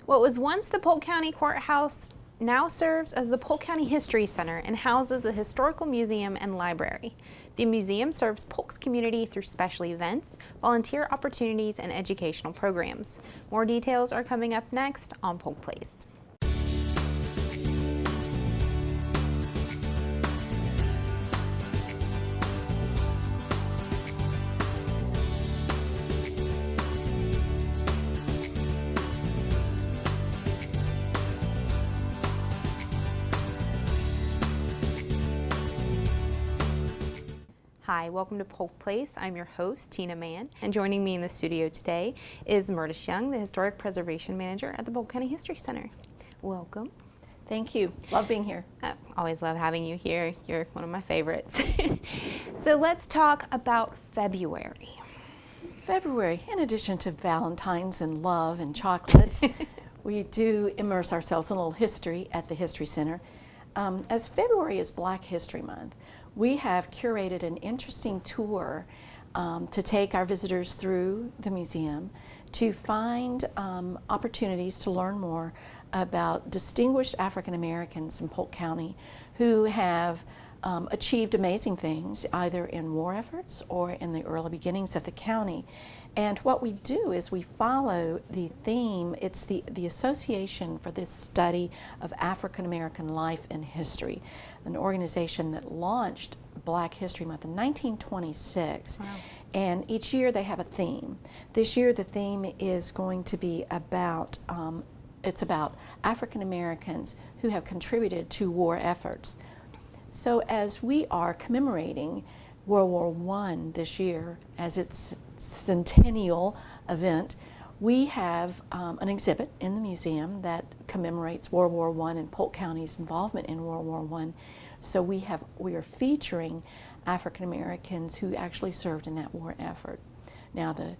What was once the Polk County Courthouse now serves as the Polk County History Center and houses a historical museum and library. The museum serves Polk's community through special events, volunteer opportunities, and educational programs. More details are coming up next on Polk Place. Hi, welcome to Polk Place. I'm your host, Tina Mann, and joining me in the studio today is Murtis Young, the Historic Preservation Manager at the Polk County History Center. Welcome. Thank you. Love being here. Always love having you here. You're one of my favorites. So let's talk about February. February, in addition to Valentine's and love and chocolates, we do immerse ourselves in a little history at the History Center. As February is Black History Month, we have curated an interesting tour to take our visitors through the museum to find opportunities to learn more about distinguished African Americans in Polk County who have achieved amazing things either in war efforts or in the early beginnings of the county. And what we do is we follow the theme. It's the Association for this Study of African American Life and History, an organization that launched Black History Month in 1926. Wow. And each year they have a theme. This year the theme is going to be about, it's about African Americans who have contributed to war efforts. So as we are commemorating World War I this year as its centennial event, we have an exhibit in the museum that commemorates World War I and Polk County's involvement in World War I. So we are featuring African Americans who actually served in that war effort. Now the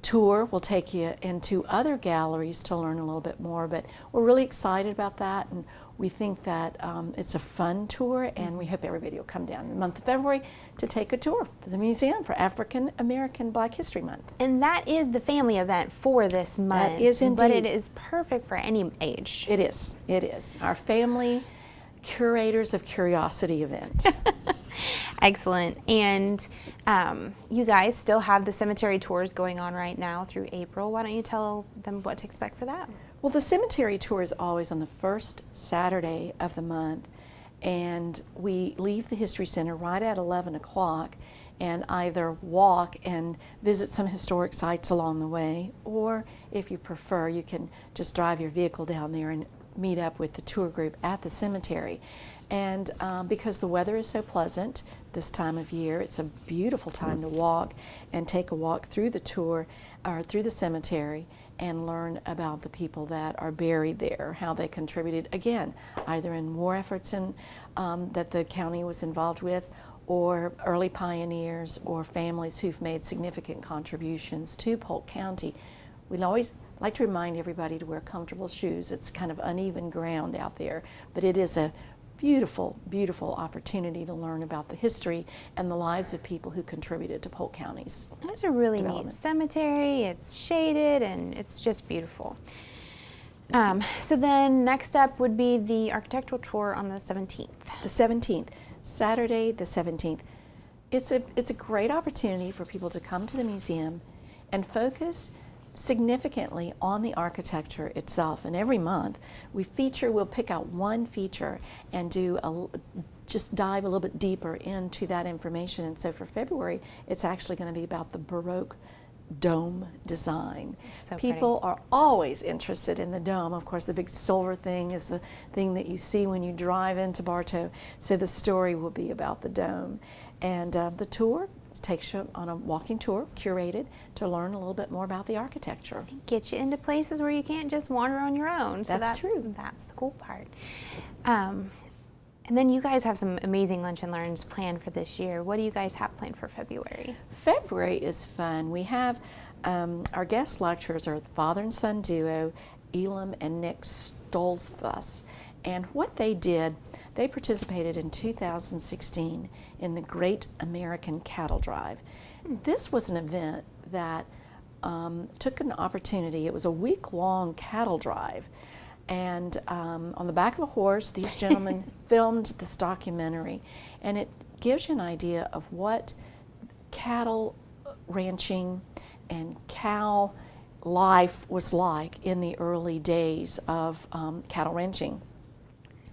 tour will take you into other galleries to learn a little bit more, but we're really excited about that, and we think that it's a fun tour, and we hope everybody will come down in the month of February to take a tour for the museum for African American Black History Month. And that is the family event for this month. That is indeed. But it is perfect for any age. It is. It is. Our family Curators of Curiosity event. Excellent. And you guys still have the cemetery tours going on right now through April. Why don't you tell them what to expect for that? Well, the cemetery tour is always on the first Saturday of the month, and we leave the History Center right at 11 o'clock and either walk and visit some historic sites along the way, or if you prefer, you can just drive your vehicle down there and meet up with the tour group at the cemetery. And because the weather is so pleasant this time of year, it's a beautiful time to walk and take a walk through the tour or through the cemetery and learn about the people that are buried there, how they contributed, again, either in war efforts that the county was involved with, or early pioneers or families who've made significant contributions to Polk County. We'd always like to remind everybody to wear comfortable shoes. It's kind of uneven ground out there, but it is a beautiful, beautiful opportunity to learn about the history and the lives of people who contributed to Polk County's That's a really development. neat cemetery. It's shaded and it's just beautiful. So then next up would be the architectural tour on the 17th. The 17th, Saturday the 17th. It's a great opportunity for people to come to the museum and focus significantly on the architecture itself. And every month we'll pick out one feature and just dive a little bit deeper into that information. And so for February, it's actually going to be about the Baroque dome design. So people are always interested in the dome. Of course, the big silver thing is the thing that you see when you drive into Bartow. So the story will be about the dome. And the tour takes you on a walking tour, curated, to learn a little bit more about the architecture. Get you into places where you can't just wander on your own. So That's true. That's the cool part. And then you guys have some amazing lunch and learns planned for this year. What do you guys have planned for February? February is fun. We have our guest lecturers are the father and son duo, Elam and Nick Stolzfuss. And what they did, they participated in 2016 in the Great American Cattle Drive. This was an event that took an opportunity. It was a week-long cattle drive. And on the back of a horse, these gentlemen filmed this documentary. And it gives you an idea of what cattle ranching and cow life was like in the early days of cattle ranching.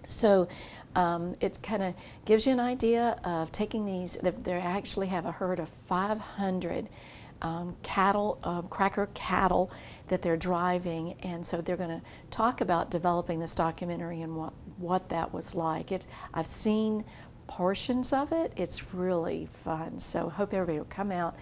So it kind of gives you an idea of taking these. They actually have a herd of 500 cattle, cracker cattle that they're driving, and so they're going to talk about developing this documentary and what that was like. I've seen portions of it. It's really fun. So hope everybody will come out,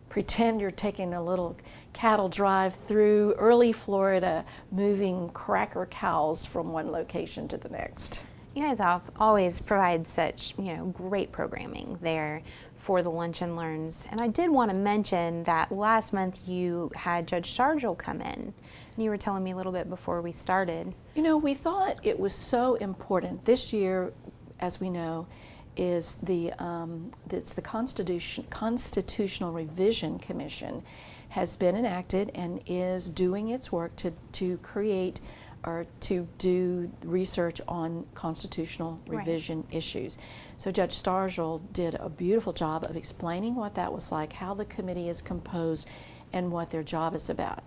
pretend you're taking a little cattle drive through early Florida, moving cracker cows from one location to the next. You guys always provide such, great programming there for the Lunch and Learns. And I did want to mention that last month you had Judge Sargel come in. And you were telling me a little bit before we started. We thought it was so important. This year, as we know, is it's the Constitutional Revision Commission has been enacted and is doing its work to create or to do research on constitutional revision issues. So Judge Sargel did a beautiful job of explaining what that was like, how the committee is composed, and what their job is about.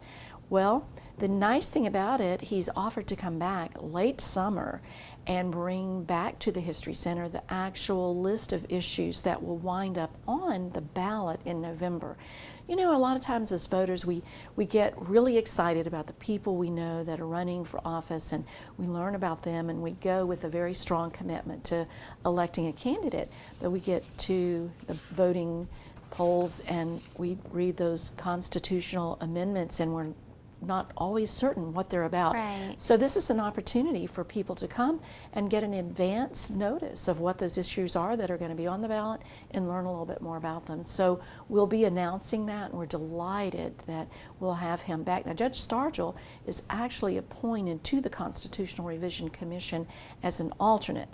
Well, the nice thing about it, he's offered to come back late summer and bring back to the History Center the actual list of issues that will wind up on the ballot in November. A lot of times as voters, we get really excited about the people we know that are running for office, and we learn about them, and we go with a very strong commitment to electing a candidate. But we get to the voting polls and we read those constitutional amendments, and we're not always certain what they're about. Right. So this is an opportunity for people to come and get an advance notice of what those issues are that are going to be on the ballot and learn a little bit more about them. So we'll be announcing that, and we're delighted that we'll have him back. Now, Judge Sargel is actually appointed to the Constitutional Revision Commission as an alternate.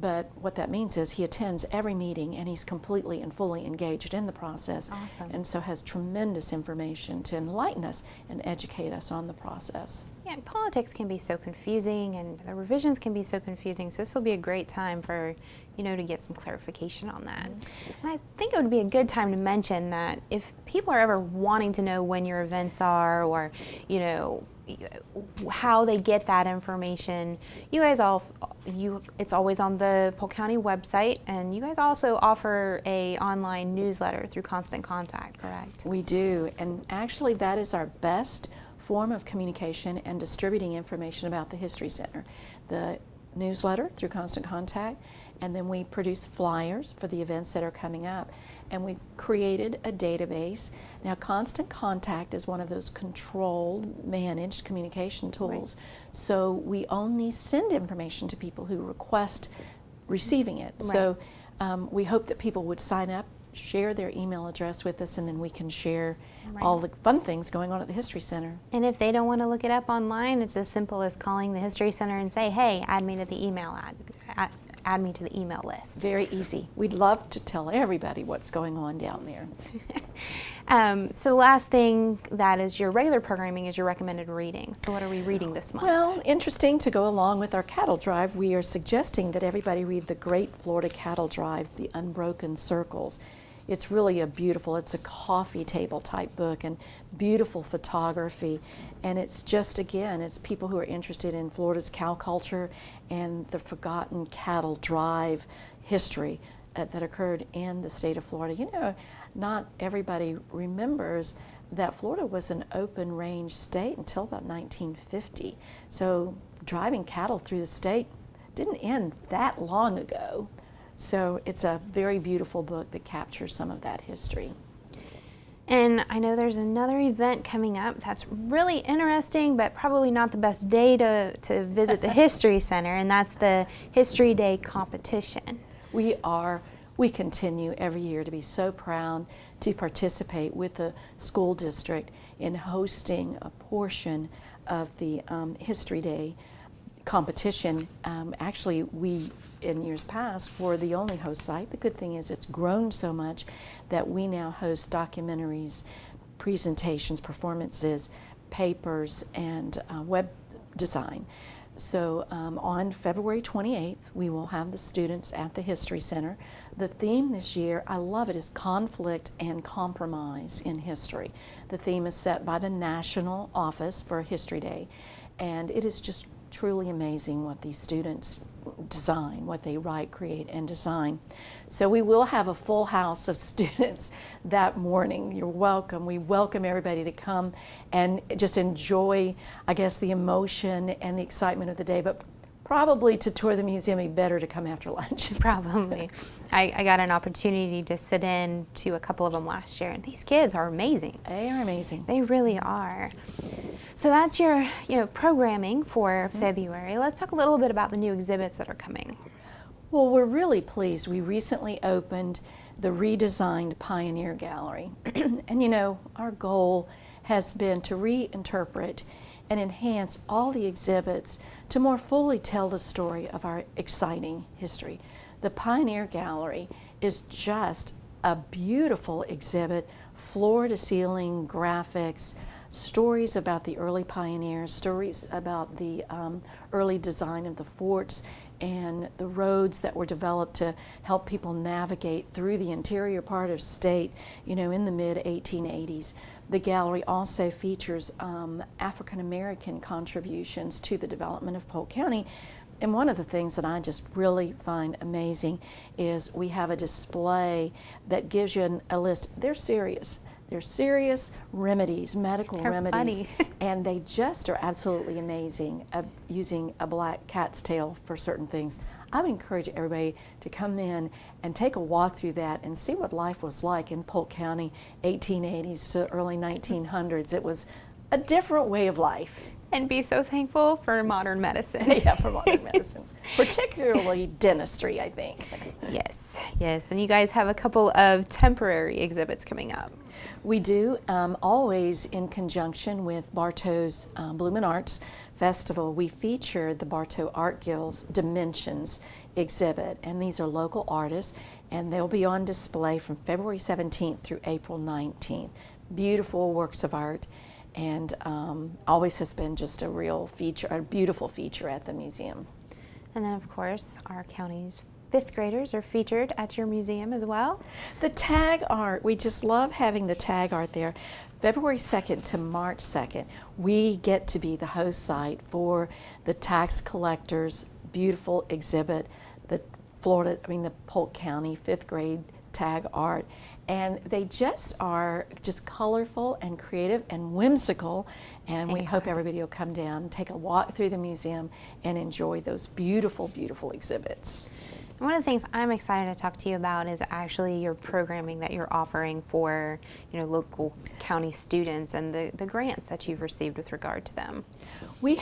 But what that means is he attends every meeting, and he's completely and fully engaged in the process. Awesome. And so has tremendous information to enlighten us and educate us on the process. Yeah, politics can be so confusing, and the revisions can be so confusing, so this will be a great time for, to get some clarification on that. Mm-hmm. And I think it would be a good time to mention that if people are ever wanting to know when your events are, or, how they get that information, you guys it's always on the Polk County website, and you guys also offer a online newsletter through Constant Contact, correct? We do, and actually that is our best form of communication and distributing information about the History Center. The newsletter through Constant Contact, and then we produce flyers for the events that are coming up. And we created a database. Now, Constant Contact is one of those controlled, managed communication tools. Right. So we only send information to people who request receiving it. Right. So we hope that people would sign up, share their email address with us, and then we can share all the fun things going on at the History Center. And if they don't want to look it up online, it's as simple as calling the History Center and say, hey, add me to the email add me to the email list. Very easy. We'd love to tell everybody what's going on down there. So the last thing that is your regular programming is your recommended reading. So what are we reading this month? Well, interesting, to go along with our cattle drive, we are suggesting that everybody read The Great Florida Cattle Drive, The Unbroken Circles. It's really it's a coffee table type book, and beautiful photography. And it's just, again, it's people who are interested in Florida's cow culture and the forgotten cattle drive history that occurred in the state of Florida. Not everybody remembers that Florida was an open range state until about 1950. So driving cattle through the state didn't end that long ago. So it's a very beautiful book that captures some of that history. And I know there's another event coming up that's really interesting, but probably not the best day to visit the History Center, and that's the History Day competition. We continue every year to be so proud to participate with the school district in hosting a portion of the History Day competition. Actually, we, in years past, were the only host site. The good thing is it's grown so much that we now host documentaries, presentations, performances, papers, and web design. So on February 28th, we will have the students at the History Center. The theme this year, I love it, is conflict and compromise in history. The theme is set by the National Office for History Day, and it is just truly amazing what these students design, what they write, create, and design. So we will have a full house of students that morning. You're welcome. We welcome everybody to come and just enjoy, I guess, the emotion and the excitement of the day, but probably to tour the museum, it'd be better to come after lunch. Probably. I got an opportunity to sit in to a couple of them last year, and these kids are amazing. They are amazing. They really are. So that's your programming for February. Let's talk a little bit about the new exhibits that are coming. Well, we're really pleased. We recently opened the redesigned Pioneer Gallery. And our goal has been to reinterpret and enhance all the exhibits to more fully tell the story of our exciting history. The Pioneer Gallery is just a beautiful exhibit, floor-to-ceiling graphics, stories about the early pioneers, stories about the early design of the forts and the roads that were developed to help people navigate through the interior part of state, in the mid-1880s. The gallery also features African American contributions to the development of Polk County. And one of the things that I just really find amazing is we have a display that gives you a list. They're serious. They're serious remedies, medical remedies, and they just are absolutely amazing using a black cat's tail for certain things. I would encourage everybody to come in and take a walk through that and see what life was like in Polk County, 1880s to early 1900s. It was a different way of life. And be so thankful for modern medicine. Yeah, for modern medicine. Particularly dentistry, I think. Yes. And you guys have a couple of temporary exhibits coming up. We do, always in conjunction with Bartow's Bloomin' Arts Festival. We feature the Bartow Art Guild's Dimensions exhibit, and these are local artists, and they'll be on display from February 17th through April 19th. Beautiful works of art, and always has been just a real feature, a beautiful feature at the museum. And then, of course, our county's fifth graders are featured at your museum as well. The tag art, we just love having the tag art there. February 2nd to March 2nd, we get to be the host site for the tax collector's beautiful exhibit, the Polk County fifth grade tag art. And they just are just colorful and creative and whimsical, and we hope everybody will come down, take a walk through the museum, and enjoy those beautiful, beautiful exhibits. And one of the things I'm excited to talk to you about is actually your programming that you're offering for local county students and the grants that you've received with regard to them. We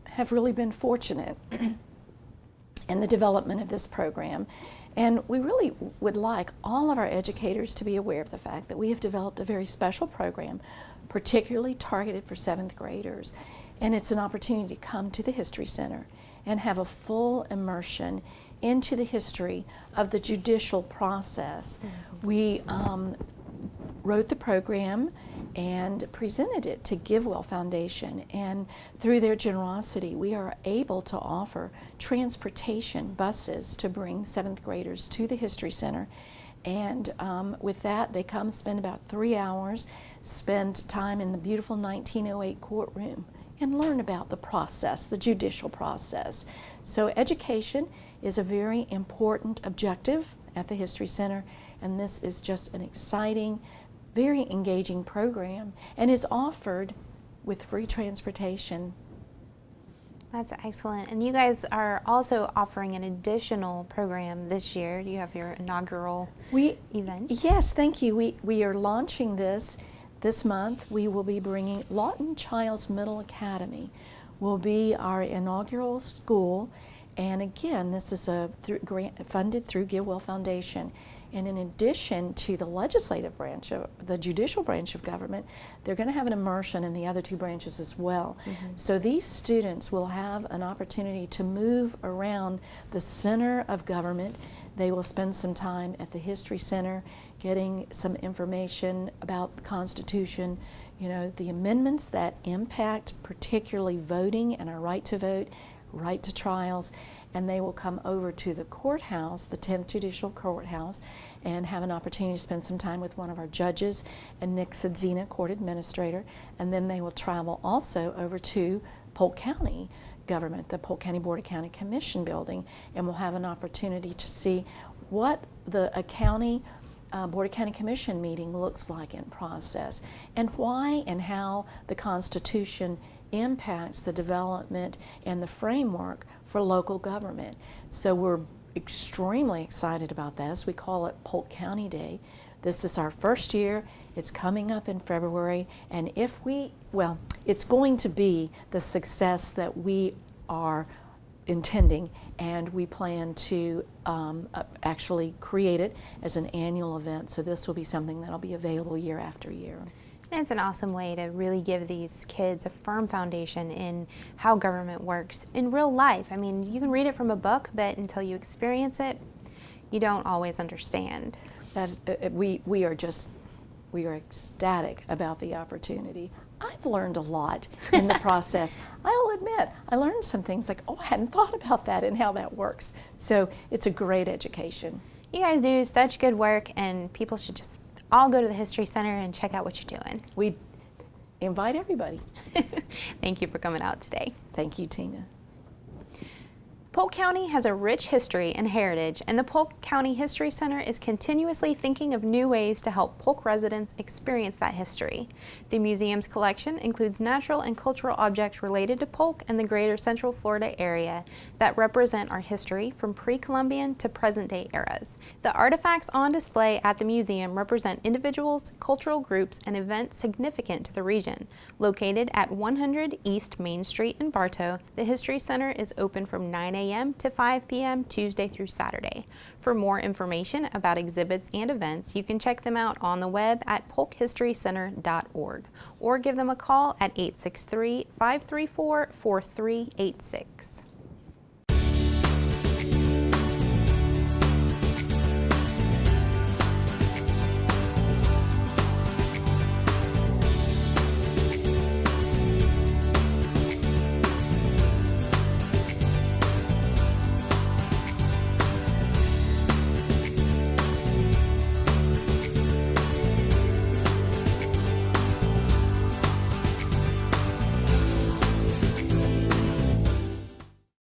have really been fortunate in the development of this program. And we really would like all of our educators to be aware of the fact that we have developed a very special program, particularly targeted for 7th graders. And it's an opportunity to come to the History Center and have a full immersion into the history of the judicial process. Mm-hmm. We wrote the program and presented it to GiveWell Foundation, and through their generosity we are able to offer transportation buses to bring 7th graders to the History Center, and with that they come spend about 3 hours, spend time in the beautiful 1908 courtroom and learn about the process, the judicial process. So education is a very important objective at the History Center, and this is just an exciting, very engaging program, and is offered with free transportation. That's excellent. And you guys are also offering an additional program this year. You have your inaugural event. Yes, thank you. We are launching this month. We will be bringing Lawton Childs Middle Academy will be our inaugural school, and again, this is a grant funded through GiveWell Foundation. And in addition to the legislative branch, the judicial branch of government, they're going to have an immersion in the other 2 branches as well. Mm-hmm. So these students will have an opportunity to move around the center of government. They will spend some time at the History Center getting some information about the Constitution, you know, the amendments that impact particularly voting and our right to vote, right to trials, and they will come over to the courthouse, the 10th Judicial Courthouse, and have an opportunity to spend some time with one of our judges and Nick Sadzina, court administrator, and then they will travel also over to Polk County government, the Polk County Board of County Commission building, and we'll have an opportunity to see what a county Board of County Commission meeting looks like in process, and why and how the Constitution impacts the development and the framework for local government. So we're extremely excited about this. We call it Polk County Day. This is our first year. It's coming up in February, and it's going to be the success that we are intending, and we plan to actually create it as an annual event. So this will be something that'll be available year after year. And it's an awesome way to really give these kids a firm foundation in how government works in real life. I mean, you can read it from a book, but until you experience it, you don't always understand. We are ecstatic about the opportunity. I've learned a lot in the process. I'll admit, I learned some things like, oh, I hadn't thought about that and how that works. So it's a great education. You guys do such good work, and people should just all go to the History Center and check out what you're doing. We invite everybody. Thank you for coming out today. Thank you, Tina. Polk County has a rich history and heritage, and the Polk County History Center is continuously thinking of new ways to help Polk residents experience that history. The museum's collection includes natural and cultural objects related to Polk and the greater Central Florida area that represent our history from pre-Columbian to present-day eras. The artifacts on display at the museum represent individuals, cultural groups, and events significant to the region. Located at 100 East Main Street in Bartow, the History Center is open from 9 a.m. to 5 p.m. Tuesday through Saturday. For more information about exhibits and events, you can check them out on the web at polkhistorycenter.org or give them a call at 863-534-4386.